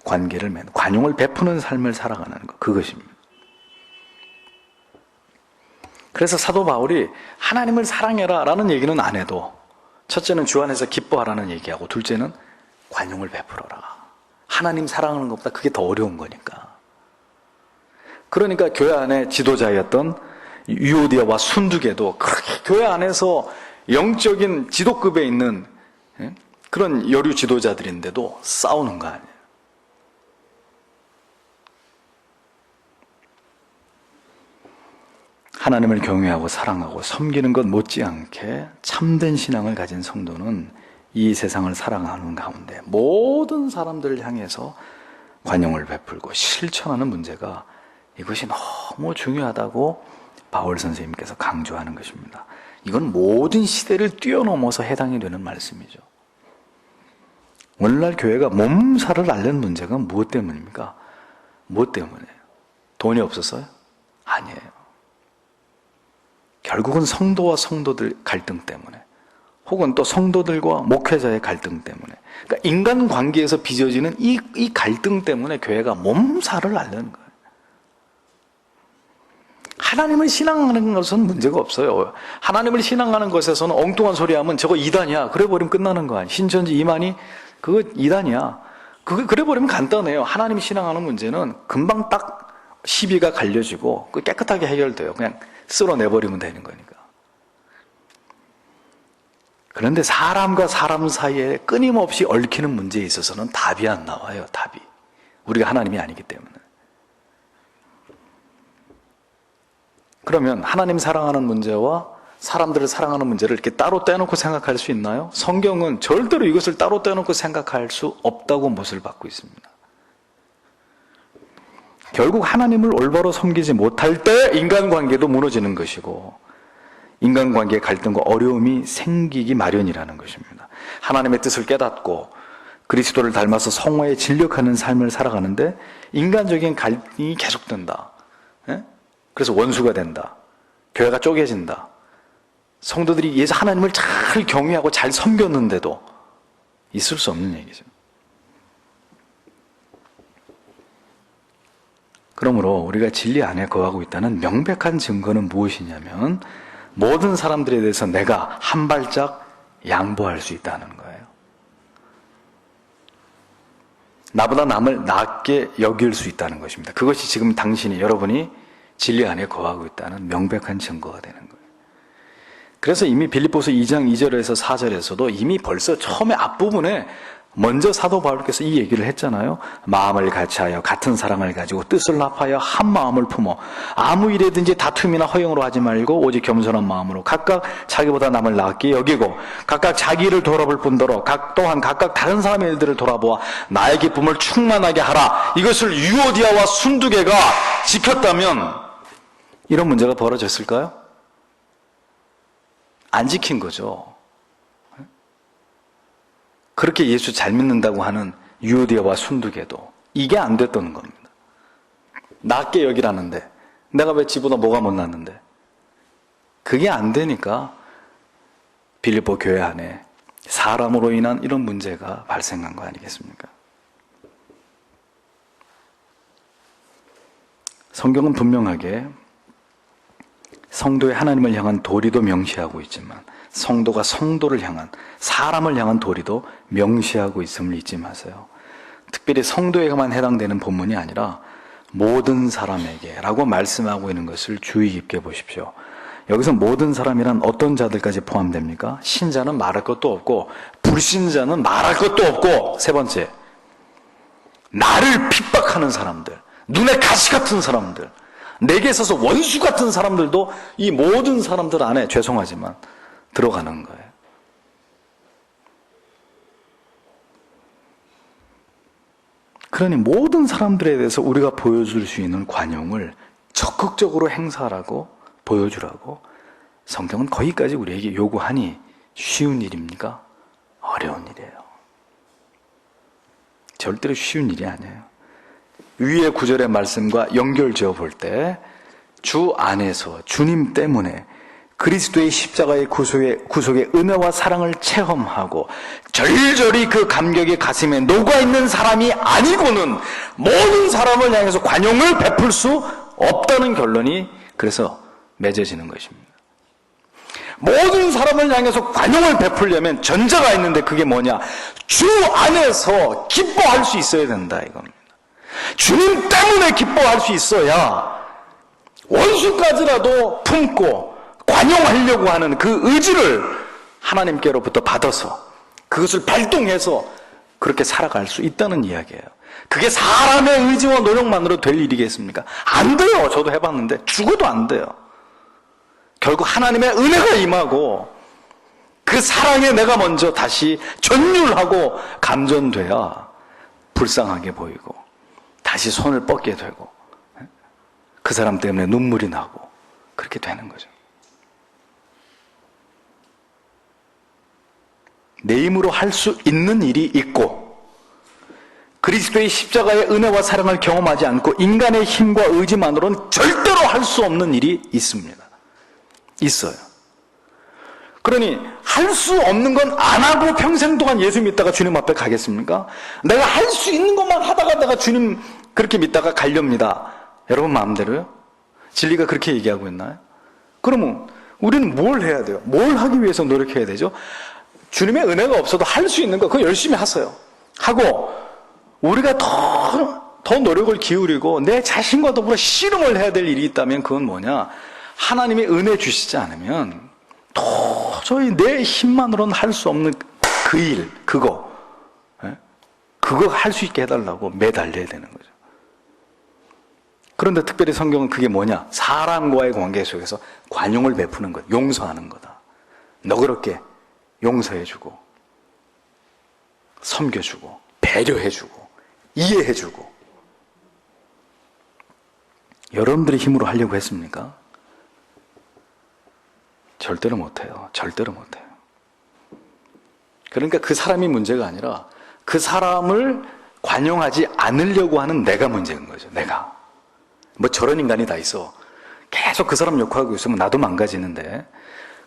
관계를 맺는, 관용을 베푸는 삶을 살아가는 것, 그것입니다. 그래서 사도 바울이 하나님을 사랑해라 라는 얘기는 안 해도, 첫째는 주 안에서 기뻐하라는 얘기하고, 둘째는 관용을 베풀어라. 하나님 사랑하는 것보다 그게 더 어려운 거니까. 그러니까 교회 안에 지도자였던 유오디아와 순두계도 그렇게 교회 안에서 영적인 지도급에 있는 그런 여류 지도자들인데도 싸우는 거 아니에요. 하나님을 경외하고 사랑하고 섬기는 것 못지않게 참된 신앙을 가진 성도는 이 세상을 살아가는 가운데 모든 사람들을 향해서 관용을 베풀고 실천하는 문제가, 이것이 너무 중요하다고 바울 선생님께서 강조하는 것입니다. 이건 모든 시대를 뛰어넘어서 해당이 되는 말씀이죠. 오늘날 교회가 몸살을 앓는 문제가 무엇 때문입니까? 무엇 때문이에요? 돈이 없어서요? 아니에요. 결국은 성도와 성도들 갈등 때문에, 혹은 또 성도들과 목회자의 갈등 때문에, 그러니까 인간관계에서 빚어지는 이 갈등 때문에 교회가 몸살을 앓는 거예요. 하나님을 신앙하는 것은 문제가 없어요. 하나님을 신앙하는 것에서는 엉뚱한 소리 하면 저거 이단이야, 그래 버리면 끝나는 거 아니에요. 신천지 이만희 그거 이단이야, 그래 버리면 간단해요. 하나님 신앙하는 문제는 금방 딱 시비가 갈려지고 깨끗하게 해결돼요. 그냥 쓸어내버리면 되는 거니까. 그런데 사람과 사람 사이에 끊임없이 얽히는 문제에 있어서는 답이 안 나와요. 답이. 우리가 하나님이 아니기 때문에. 그러면 하나님 사랑하는 문제와 사람들을 사랑하는 문제를 이렇게 따로 떼놓고 생각할 수 있나요? 성경은 절대로 이것을 따로 떼놓고 생각할 수 없다고 못을 받고 있습니다. 결국 하나님을 올바로 섬기지 못할 때 인간관계도 무너지는 것이고, 인간관계의 갈등과 어려움이 생기기 마련이라는 것입니다. 하나님의 뜻을 깨닫고 그리스도를 닮아서 성화에 진력하는 삶을 살아가는데 인간적인 갈등이 계속된다. 그래서 원수가 된다. 교회가 쪼개진다. 성도들이 예수 하나님을 잘 경외하고 잘 섬겼는데도 있을 수 없는 얘기죠. 그러므로 우리가 진리 안에 거하고 있다는 명백한 증거는 무엇이냐면, 모든 사람들에 대해서 내가 한 발짝 양보할 수 있다는 거예요. 나보다 남을 낮게 여길 수 있다는 것입니다. 그것이 지금 여러분이 진리 안에 거하고 있다는 명백한 증거가 되는 거예요. 그래서 이미 빌립보서 2장 2절에서 4절에서도 이미 벌써 처음에 앞부분에 먼저 사도 바울께서 이 얘기를 했잖아요. 마음을 같이하여 같은 사랑을 가지고 뜻을 합하여 한 마음을 품어 아무 일에든지 다툼이나 허용으로 하지 말고 오직 겸손한 마음으로 각각 자기보다 남을 낫게 여기고 각각 자기 일을 돌아볼 뿐더러 또한 각각 다른 사람의 일들을 돌아보아 나의 기쁨을 충만하게 하라. 이것을 유오디아와 순두계가 지켰다면 이런 문제가 벌어졌을까요? 안 지킨 거죠. 그렇게 예수 잘 믿는다고 하는 유오디아와 순두계도 이게 안 됐다는 겁니다. 낮게 여기라는데 내가 왜 지보다 뭐가 못났는데, 그게 안 되니까 빌립보 교회 안에 사람으로 인한 이런 문제가 발생한 거 아니겠습니까? 성경은 분명하게 성도의 하나님을 향한 도리도 명시하고 있지만 성도가 성도를 향한, 사람을 향한 도리도 명시하고 있음을 잊지 마세요. 특별히 성도에게만 해당되는 본문이 아니라 모든 사람에게 라고 말씀하고 있는 것을 주의 깊게 보십시오. 여기서 모든 사람이란 어떤 자들까지 포함됩니까? 신자는 말할 것도 없고 불신자는 말할 것도 없고, 세 번째, 나를 핍박하는 사람들, 눈에 가시 같은 사람들, 내게 있어서 원수 같은 사람들도 이 모든 사람들 안에, 죄송하지만, 들어가는 거예요. 그러니 모든 사람들에 대해서 우리가 보여줄 수 있는 관용을 적극적으로 행사하라고 보여주라고 성경은 거기까지 우리에게 요구하니 쉬운 일입니까? 어려운 일이에요. 절대로 쉬운 일이 아니에요. 위의 구절의 말씀과 연결지어 볼 때 주 안에서 주님 때문에 그리스도의 십자가의 구속의 은혜와 사랑을 체험하고 절절히 그 감격이 가슴에 녹아있는 사람이 아니고는 모든 사람을 향해서 관용을 베풀 수 없다는 결론이 그래서 맺어지는 것입니다. 모든 사람을 향해서 관용을 베풀려면 전제가 있는데 그게 뭐냐? 주 안에서 기뻐할 수 있어야 된다 이겁니다. 주님 때문에 기뻐할 수 있어야 원수까지라도 품고 관용하려고 하는 그 의지를 하나님께로부터 받아서 그것을 발동해서 그렇게 살아갈 수 있다는 이야기예요. 그게 사람의 의지와 노력만으로 될 일이겠습니까? 안 돼요. 저도 해봤는데 죽어도 안 돼요. 결국 하나님의 은혜가 임하고 그 사랑에 내가 먼저 다시 전율하고 감전돼야 불쌍하게 보이고 다시 손을 뻗게 되고 그 사람 때문에 눈물이 나고 그렇게 되는 거죠. 내 힘으로 할 수 있는 일이 있고 그리스도의 십자가의 은혜와 사랑을 경험하지 않고 인간의 힘과 의지만으로는 절대로 할 수 없는 일이 있습니다. 있어요. 그러니 할 수 없는 건 안 하고 평생 동안 예수 믿다가 주님 앞에 가겠습니까? 내가 할 수 있는 것만 하다가 내가 주님 그렇게 믿다가 가렵니다. 여러분 마음대로요? 진리가 그렇게 얘기하고 있나요? 그러면 우리는 뭘 해야 돼요? 뭘 하기 위해서 노력해야 되죠? 주님의 은혜가 없어도 할 수 있는 거 그거 열심히 하세요. 하고 우리가 더 노력을 기울이고 내 자신과 더불어 씨름을 해야 될 일이 있다면 그건 뭐냐? 하나님이 은혜 주시지 않으면 도저히 내 힘만으로는 할 수 없는 그 일, 그거 할 수 있게 해달라고 매달려야 되는 거죠. 그런데 특별히 성경은 그게 뭐냐? 사람과의 관계 속에서 관용을 베푸는 것, 용서하는 거다. 너그럽게 용서해주고 섬겨주고 배려해주고 이해해주고. 여러분들이 힘으로 하려고 했습니까? 절대로 못해요. 절대로 못해요. 그러니까 그 사람이 문제가 아니라 그 사람을 관용하지 않으려고 하는 내가 문제인 거죠. 내가. 뭐 저런 인간이 다 있어. 계속 그 사람 욕하고 있으면 나도 망가지는데.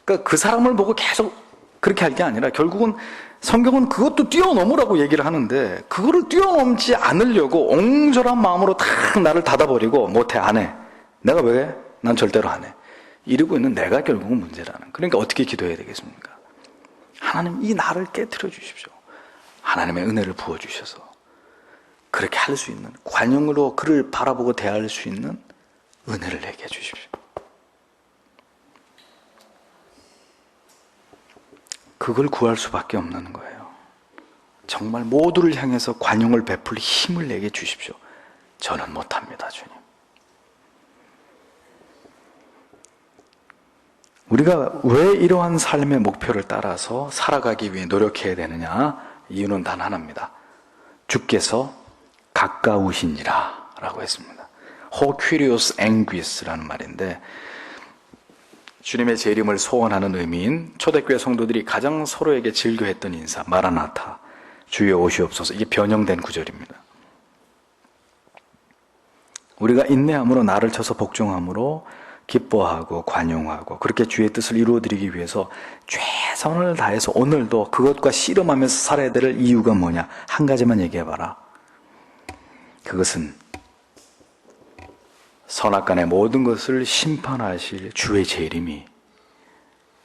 그러니까 그 사람을 보고 계속 그렇게 할 게 아니라 결국은 성경은 그것도 뛰어넘으라고 얘기를 하는데 그거를 뛰어넘지 않으려고 옹졸한 마음으로 탁 나를 닫아버리고 못해, 안 해. 내가 왜 해? 난 절대로 안 해. 이러고 있는 내가 결국은 문제라는. 그러니까 어떻게 기도해야 되겠습니까? 하나님 이 나를 깨트려 주십시오. 하나님의 은혜를 부어주셔서 그렇게 할 수 있는, 관용으로 그를 바라보고 대할 수 있는 은혜를 내게 해주십시오. 그걸 구할 수밖에 없는 거예요. 정말 모두를 향해서 관용을 베풀 힘을 내게 주십시오. 저는 못합니다, 주님. 우리가 왜 이러한 삶의 목표를 따라서 살아가기 위해 노력해야 되느냐? 이유는 단 하나입니다. 주께서 가까우시니라 라고 했습니다. Ho Kyrios Anguis라는 말인데 주님의 재림을 소원하는 의미인 초대교회 성도들이 가장 서로에게 즐겨했던 인사, 마라나타, 주여 오시옵소서. 이게 변형된 구절입니다. 우리가 인내함으로 나를 쳐서 복종함으로 기뻐하고 관용하고 그렇게 주의 뜻을 이루어드리기 위해서 최선을 다해서 오늘도 그것과 씨름하면서 살아야 될 이유가 뭐냐? 한 가지만 얘기해봐라. 그것은 선악간의 모든 것을 심판하실 주의 재림이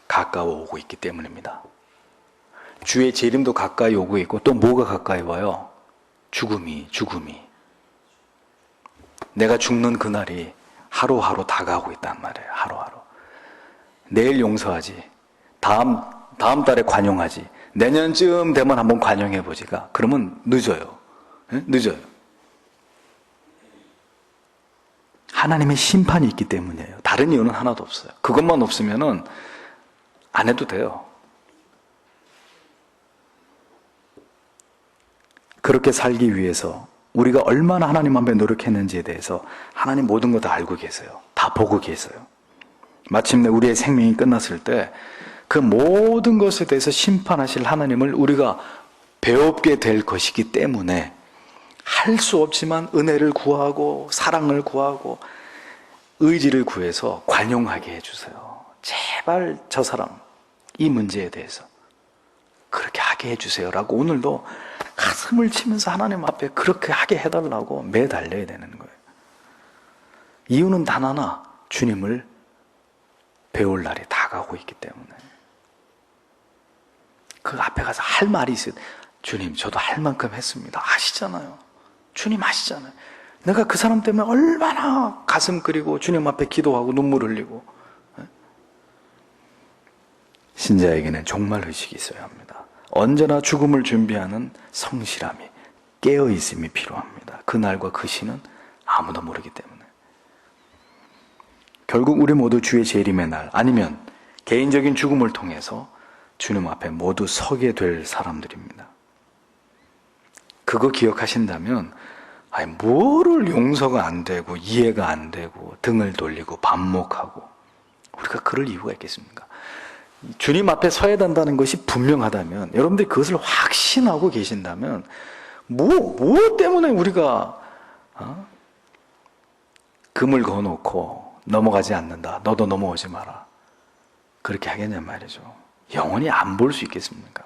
가까워 오고 있기 때문입니다. 주의 재림도 가까이 오고 있고 또 뭐가 가까이 와요? 죽음이. 내가 죽는 그날이 하루하루 다가오고 있단 말이에요. 하루하루. 내일 용서하지. 다음 달에 관용하지. 내년쯤 되면 한번 관용해보지가. 그러면 늦어요. 늦어요. 하나님의 심판이 있기 때문이에요. 다른 이유는 하나도 없어요. 그것만 없으면은 안 해도 돼요. 그렇게 살기 위해서 우리가 얼마나 하나님 앞에 노력했는지에 대해서 하나님 모든 거 다 알고 계세요. 다 보고 계세요. 마침내 우리의 생명이 끝났을 때 그 모든 것에 대해서 심판하실 하나님을 우리가 배웁게 될 것이기 때문에 할 수 없지만 은혜를 구하고 사랑을 구하고 의지를 구해서 관용하게 해주세요. 제발 저 사람 이 문제에 대해서 그렇게 하게 해주세요라고 오늘도 가슴을 치면서 하나님 앞에 그렇게 하게 해달라고 매달려야 되는 거예요. 이유는 단 하나, 주님을 배울 날이 다가오고 있기 때문에. 그 앞에 가서 할 말이 있어요. 주님, 저도 할 만큼 했습니다. 아시잖아요. 주님 아시잖아요. 내가 그 사람 때문에 얼마나 가슴 끓이고 주님 앞에 기도하고 눈물 흘리고. 신자에게는 종말 의식이 있어야 합니다. 언제나 죽음을 준비하는 성실함이, 깨어있음이 필요합니다. 그날과 그 시는 아무도 모르기 때문에. 결국 우리 모두 주의 재림의 날, 아니면 개인적인 죽음을 통해서 주님 앞에 모두 서게 될 사람들입니다. 그거 기억하신다면 뭐를 용서가 안 되고 이해가 안 되고 등을 돌리고 반목하고 우리가 그럴 이유가 있겠습니까? 주님 앞에 서야 된다는 것이 분명하다면, 여러분들이 그것을 확신하고 계신다면 뭐 때문에 우리가 금을 그어놓고 넘어가지 않는다, 너도 넘어오지 마라, 그렇게 하겠냔 말이죠. 영원히 안 볼 수 있겠습니까?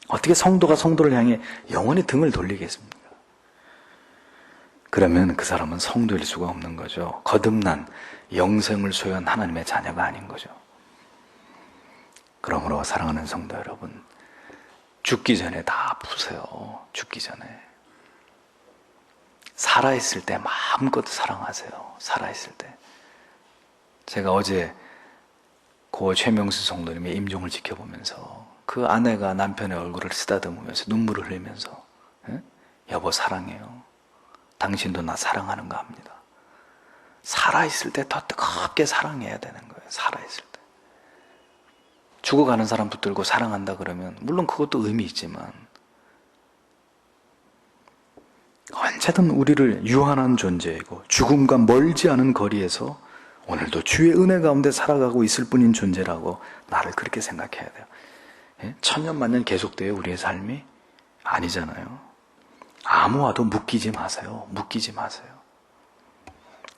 어떻게 성도가 성도를 향해 영원히 등을 돌리겠습니까? 그러면 그 사람은 성도일 수가 없는 거죠. 거듭난 영생을 소유한 하나님의 자녀가 아닌 거죠. 그러므로 사랑하는 성도 여러분, 죽기 전에 다 푸세요. 죽기 전에. 살아있을 때 마음껏 사랑하세요. 살아있을 때. 제가 어제 고 최명수 성도님의 임종을 지켜보면서 그 아내가 남편의 얼굴을 쓰다듬으면서 눈물을 흘리면서 여보 사랑해요. 당신도 나 사랑하는가 합니다. 살아있을 때 더 뜨겁게 사랑해야 되는 거예요. 살아있을 때. 죽어가는 사람 붙들고 사랑한다 그러면 물론 그것도 의미 있지만 언제든 우리를 유한한 존재이고 죽음과 멀지 않은 거리에서 오늘도 주의 은혜 가운데 살아가고 있을 뿐인 존재라고 나를 그렇게 생각해야 돼요. 천년 만년 계속돼요 우리의 삶이? 아니잖아요. 아무와도 묶이지 마세요. 묶이지 마세요.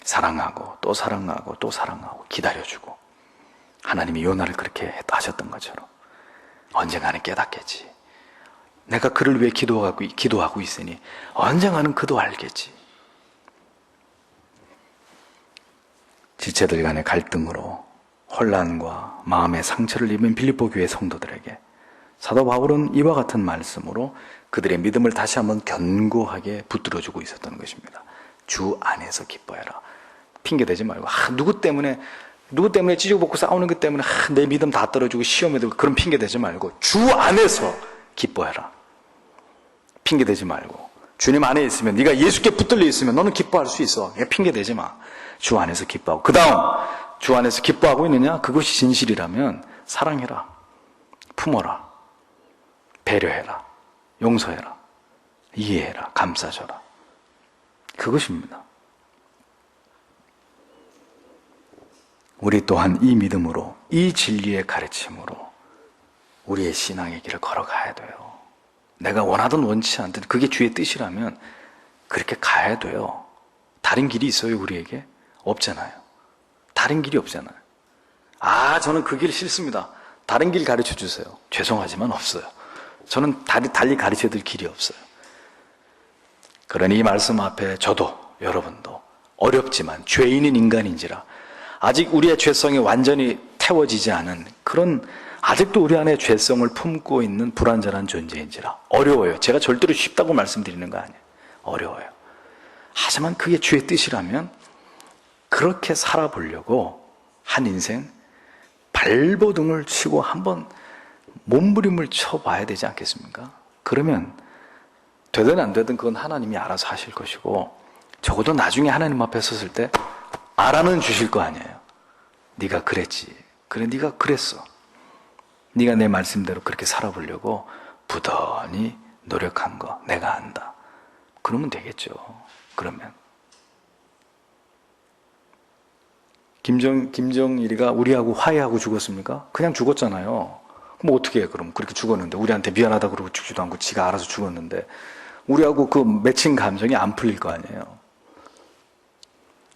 사랑하고 또 사랑하고 또 사랑하고 기다려주고, 하나님이 요나를 그렇게 하셨던 것처럼 언젠가는 깨닫겠지. 내가 그를 위해 기도하고 있으니 언젠가는 그도 알겠지. 지체들 간의 갈등으로 혼란과 마음의 상처를 입은 빌립보 교회 성도들에게 사도 바울은 이와 같은 말씀으로 그들의 믿음을 다시 한번 견고하게 붙들어주고 있었던 것입니다. 주 안에서 기뻐해라. 핑계대지 말고 누구 때문에 찢고 볶고 싸우는 것 때문에 내 믿음 다 떨어지고 시험에 들고 그런 핑계대지 말고 주 안에서 기뻐해라. 핑계대지 말고 주님 안에 있으면, 네가 예수께 붙들려 있으면 너는 기뻐할 수 있어. 핑계대지 마. 주 안에서 기뻐하고, 그 다음 주 안에서 기뻐하고 있느냐? 그것이 진실이라면 사랑해라, 품어라, 배려해라, 용서해라, 이해해라, 감싸줘라. 그것입니다. 우리 또한 이 믿음으로, 이 진리의 가르침으로 우리의 신앙의 길을 걸어가야 돼요. 내가 원하든 원치 않든 그게 주의 뜻이라면 그렇게 가야 돼요. 다른 길이 있어요 우리에게? 없잖아요. 다른 길이 없잖아요. 저는 그 길 싫습니다. 다른 길 가르쳐 주세요. 죄송하지만 없어요. 저는 달리 가르쳐 드릴 길이 없어요. 그러니 이 말씀 앞에 저도 여러분도 어렵지만 죄인인 인간인지라, 아직 우리의 죄성이 완전히 태워지지 않은 그런, 아직도 우리 안에 죄성을 품고 있는 불완전한 존재인지라 어려워요. 제가 절대로 쉽다고 말씀드리는 거 아니에요. 어려워요. 하지만 그게 주의 뜻이라면 그렇게 살아보려고 한 인생 발버둥을 치고 한번 몸부림을 쳐봐야 되지 않겠습니까? 그러면 되든 안 되든 그건 하나님이 알아서 하실 것이고, 적어도 나중에 하나님 앞에 섰을 때 알아는 주실 거 아니에요. 네가 그랬지. 그래, 네가 그랬어. 네가 내 말씀대로 그렇게 살아보려고 부단히 노력한 거 내가 안다. 그러면 되겠죠. 그러면 김정일이가 우리하고 화해하고 죽었습니까? 그냥 죽었잖아요. 그럼 어떻게 해? 그럼 그렇게 죽었는데 우리한테 미안하다 그러고 죽지도 않고 지가 알아서 죽었는데 우리하고 그 맺힌 감정이 안 풀릴 거 아니에요.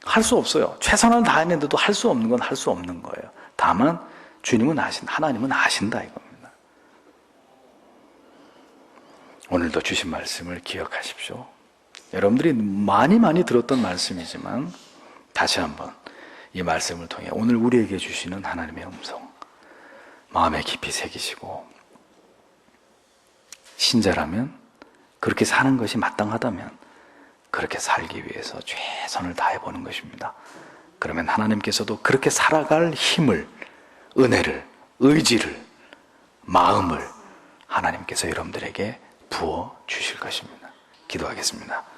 할 수 없어요. 최선을 다했는데도 할 수 없는 건 할 수 없는 거예요. 다만 주님은 하나님은 아신다 이겁니다. 오늘도 주신 말씀을 기억하십시오. 여러분들이 많이 들었던 말씀이지만 다시 한번 이 말씀을 통해 오늘 우리에게 주시는 하나님의 음성 마음에 깊이 새기시고, 신자라면 그렇게 사는 것이 마땅하다면 그렇게 살기 위해서 최선을 다해보는 것입니다. 그러면 하나님께서도 그렇게 살아갈 힘을, 은혜를, 의지를, 마음을 하나님께서 여러분들에게 부어 주실 것입니다. 기도하겠습니다.